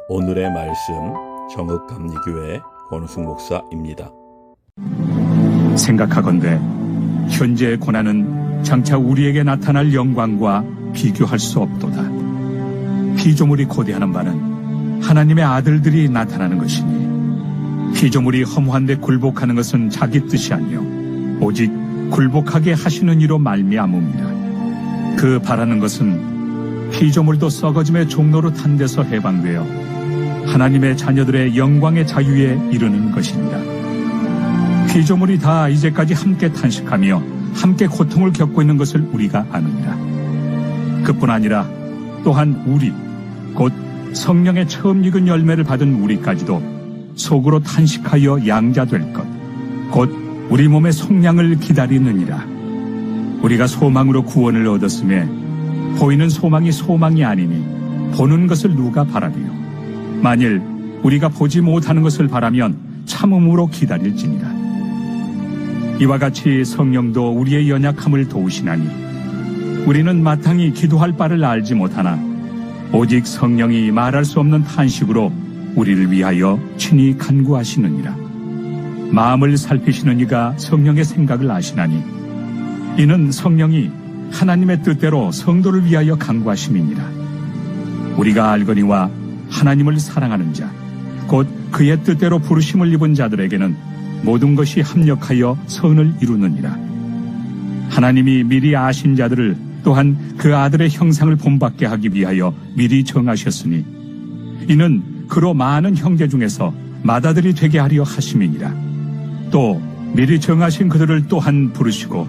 오늘의 말씀 정읍감리교회 권우승 목사입니다. 생각하건대 현재의 고난은 장차 우리에게 나타날 영광과 비교할 수 없도다. 피조물이 고대하는 바는 하나님의 아들들이 나타나는 것이니 피조물이 허무한데 굴복하는 것은 자기 뜻이 아니요 오직 굴복하게 하시는 이로 말미암음이라. 그 바라는 것은 피조물도 썩어짐의 종로로 탄 데서 해방되어 하나님의 자녀들의 영광의 자유에 이르는 것입니다. 피조물이 다 이제까지 함께 탄식하며 함께 고통을 겪고 있는 것을 우리가 아느니라. 그뿐 아니라 또한 우리 곧 성령의 처음 익은 열매를 받은 우리까지도 속으로 탄식하여 양자될 것 곧 우리 몸의 속량을 기다리느니라. 우리가 소망으로 구원을 얻었음에 보이는 소망이 소망이 아니니 보는 것을 누가 바라리요. 만일 우리가 보지 못하는 것을 바라면 참음으로 기다릴지니라. 이와 같이 성령도 우리의 연약함을 도우시나니 우리는 마땅히 기도할 바를 알지 못하나 오직 성령이 말할 수 없는 탄식으로 우리를 위하여 친히 간구하시느니라. 마음을 살피시는 이가 성령의 생각을 아시나니 이는 성령이 하나님의 뜻대로 성도를 위하여 간구하심이니라. 우리가 알거니와 하나님을 사랑하는 자, 곧 그의 뜻대로 부르심을 입은 자들에게는 모든 것이 합력하여 선을 이루느니라. 하나님이 미리 아신 자들을 또한 그 아들의 형상을 본받게 하기 위하여 미리 정하셨으니 이는 그로 많은 형제 중에서 맏아들이 되게 하려 하심이니라. 또 미리 정하신 그들을 또한 부르시고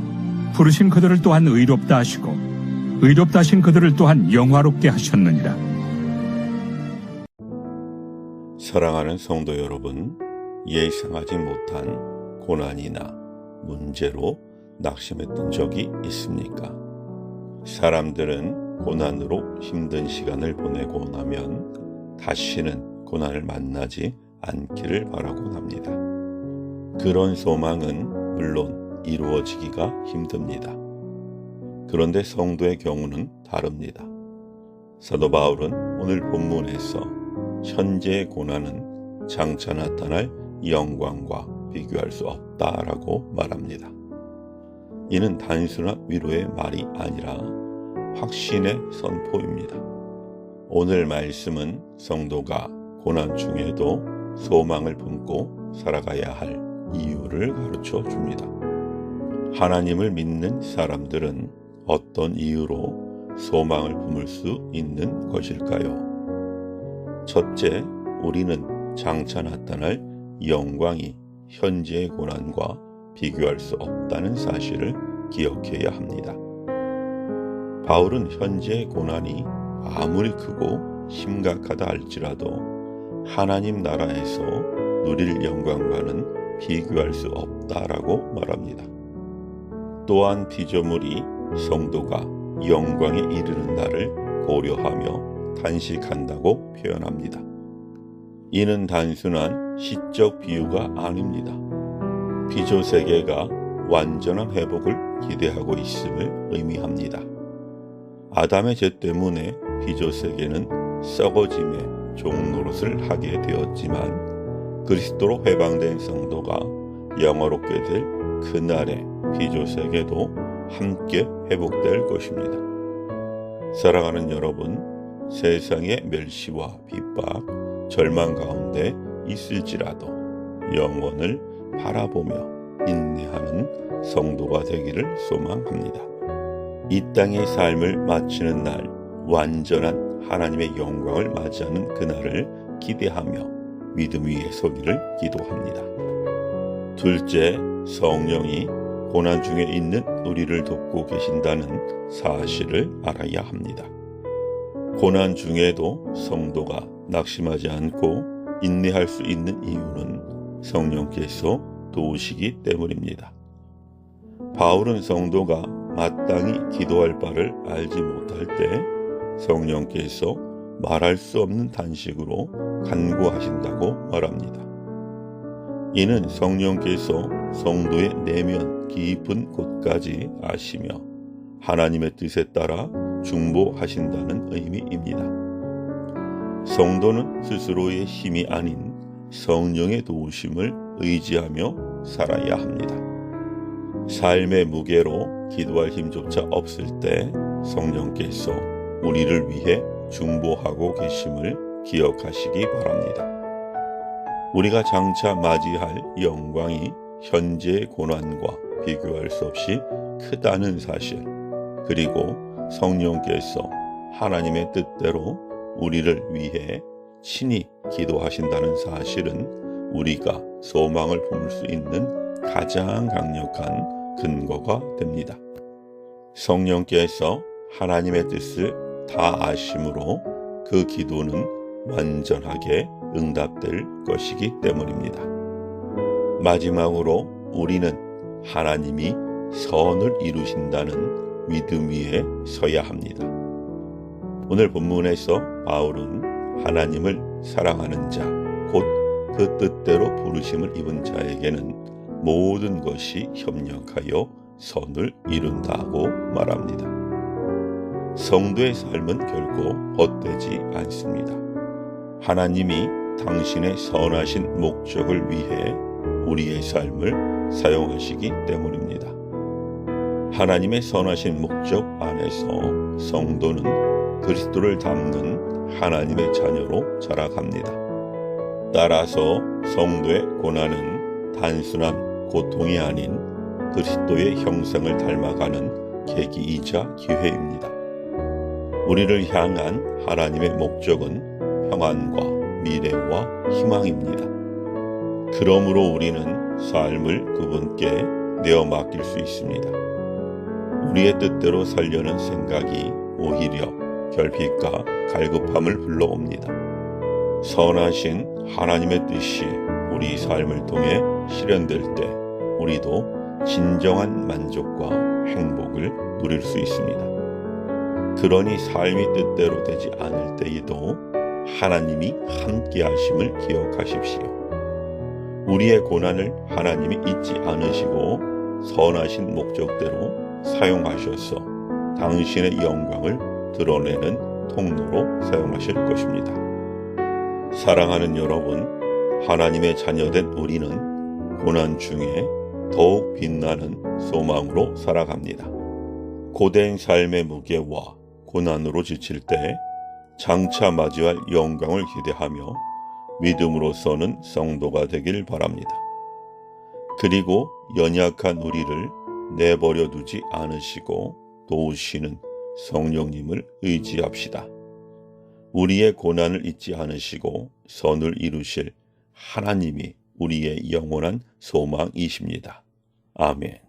부르신 그들을 또한 의롭다 하시고 의롭다 하신 그들을 또한 영화롭게 하셨느니라. 사랑하는 성도 여러분, 예상하지 못한 고난이나 문제로 낙심했던 적이 있습니까? 사람들은 고난으로 힘든 시간을 보내고 나면 다시는 고난을 만나지 않기를 바라곤 합니다. 그런 소망은 물론 이루어지기가 힘듭니다. 그런데 성도의 경우는 다릅니다. 사도 바울은 오늘 본문에서 현재의 고난은 장차 나타날 영광과 비교할 수 없다라고 말합니다. 이는 단순한 위로의 말이 아니라 확신의 선포입니다. 오늘 말씀은 성도가 고난 중에도 소망을 품고 살아가야 할 이유를 가르쳐 줍니다. 하나님을 믿는 사람들은 어떤 이유로 소망을 품을 수 있는 것일까요? 첫째, 우리는 장차 나타날 영광이 현재의 고난과 비교할 수 없다는 사실을 기억해야 합니다. 바울은 현재의 고난이 아무리 크고 심각하다 할지라도 하나님 나라에서 누릴 영광과는 비교할 수 없다라고 말합니다. 또한 피조물이 성도가 영광에 이르는 날을 고려하며 탄식한다고 표현합니다. 이는 단순한 시적 비유가 아닙니다. 피조 세계가 완전한 회복을 기대하고 있음을 의미합니다. 아담의 죄 때문에 피조 세계는 썩어짐의 종노릇을 하게 되었지만 그리스도로 회방된 성도가 영화롭게 될 그날의 피조 세계도 함께 회복될 것입니다. 사랑하는 여러분, 세상의 멸시와 핍박, 절망 가운데 있을지라도 영원을 바라보며 인내하는 성도가 되기를 소망합니다. 이 땅의 삶을 마치는 날 완전한 하나님의 영광을 맞이하는 그날을 기대하며 믿음 위에 서기를 기도합니다. 둘째, 성령이 고난 중에 있는 우리를 돕고 계신다는 사실을 알아야 합니다. 고난 중에도 성도가 낙심하지 않고 인내할 수 있는 이유는 성령께서 도우시기 때문입니다. 바울은 성도가 마땅히 기도할 바를 알지 못할 때 성령께서 말할 수 없는 탄식으로 간구하신다고 말합니다. 이는 성령께서 성도의 내면 깊은 곳까지 아시며 하나님의 뜻에 따라 중보하신다는 의미입니다. 성도는 스스로의 힘이 아닌 성령의 도우심을 의지하며 살아야 합니다. 삶의 무게로 기도할 힘조차 없을 때 성령께서 우리를 위해 중보하고 계심을 기억하시기 바랍니다. 우리가 장차 맞이할 영광이 현재의 고난과 비교할 수 없이 크다는 사실, 그리고 성령께서 하나님의 뜻대로 우리를 위해 친히 기도하신다는 사실은 우리가 소망을 품을 수 있는 가장 강력한 근거가 됩니다. 성령께서 하나님의 뜻을 다 아심으로 그 기도는 완전하게 응답될 것이기 때문입니다. 마지막으로 우리는 하나님이 선을 이루신다는 믿음 위에 서야 합니다. 오늘 본문에서 바울은 하나님을 사랑하는 자, 곧 그 뜻대로 부르심을 입은 자에게는 모든 것이 협력하여 선을 이룬다고 말합니다. 성도의 삶은 결코 헛되지 않습니다. 하나님이 당신의 선하신 목적을 위해 우리의 삶을 사용하시기 때문입니다. 하나님의 선하신 목적 안에서 성도는 그리스도를 닮는 하나님의 자녀로 자라갑니다. 따라서 성도의 고난은 단순한 고통이 아닌 그리스도의 형상을 닮아가는 계기이자 기회입니다. 우리를 향한 하나님의 목적은 평안과 미래와 희망입니다. 그러므로 우리는 삶을 그분께 내어 맡길 수 있습니다. 우리의 뜻대로 살려는 생각이 오히려 결핍과 갈급함을 불러옵니다. 선하신 하나님의 뜻이 우리 삶을 통해 실현될 때 우리도 진정한 만족과 행복을 누릴 수 있습니다. 그러니 삶이 뜻대로 되지 않을 때에도 하나님이 함께 하심을 기억하십시오. 우리의 고난을 하나님이 잊지 않으시고 선하신 목적대로 사용하셔서 당신의 영광을 드러내는 통로로 사용하실 것입니다. 사랑하는 여러분, 하나님의 자녀된 우리는 고난 중에 더욱 빛나는 소망으로 살아갑니다. 고된 삶의 무게와 고난으로 지칠 때 장차 맞이할 영광을 기대하며 믿음으로 서는 성도가 되길 바랍니다. 그리고 연약한 우리를 내버려 두지 않으시고 도우시는 성령님을 의지합시다. 우리의 고난을 잊지 않으시고 선을 이루실 하나님이 우리의 영원한 소망이십니다. 아멘.